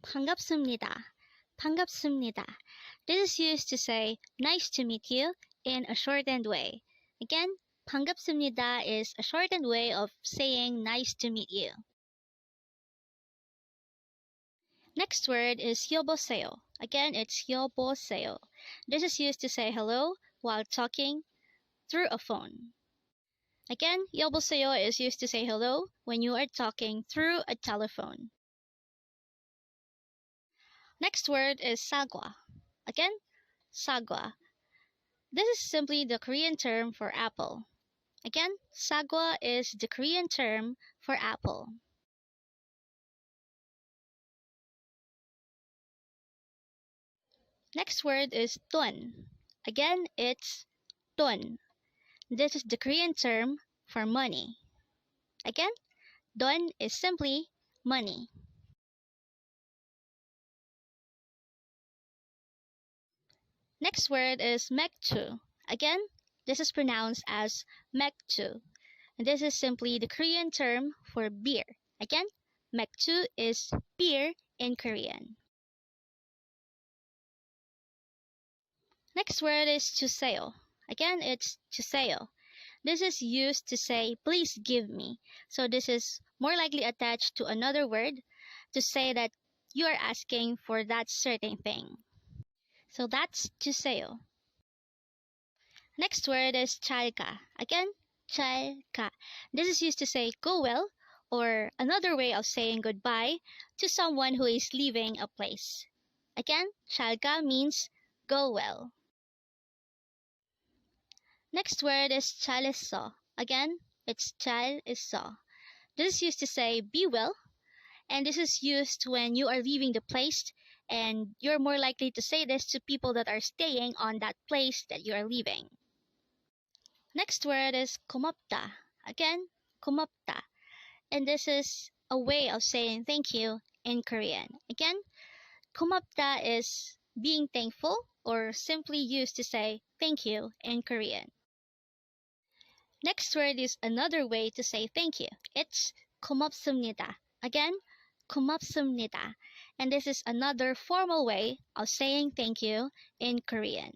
반갑습니다. 반갑습니다. This is used to say nice to meet you in a shortened way. Again, 반갑습니다 is a shortened way of saying nice to meet you. Next word is 여보세요. Again, it's 여보세요. This is used to say hello while talking through a phone. Again, 여보세요 is used to say hello when you are talking through a telephone. Next word is 사과. Again, 사과. This is simply the Korean term for apple. Again, 사과 is the Korean term for apple. Next word is 돈. Again, it's 돈. This is the Korean term for money. Again, 돈 is simply money. Next word is 맥주. Again, this is pronounced as 맥주. And this is simply the Korean term for beer. Again, 맥주 is beer in Korean. Next word is 주세요. Again, it's 주세요. This is used to say, please give me. So this is more likely attached to another word to say that you are asking for that certain thing. So that's 주세요. Next word is 잘 가. Again, 잘 가. This is used to say go well, or another way of saying goodbye to someone who is leaving a place. Again, 잘 가 means go well. Next word is 잘했어. Again, it's 잘했어. This is used to say be well, and this is used when you are leaving the place, and you're more likely to say this to people that are staying on that place that you are leaving. Next word is 고맙다. Again, 고맙다. And this is a way of saying thank you in Korean. Again, 고맙다 is being thankful, or simply used to say thank you in Korean. Next word is another way to say thank you. It's 고맙습니다. Again, 고맙습니다. And this is another formal way of saying thank you in Korean.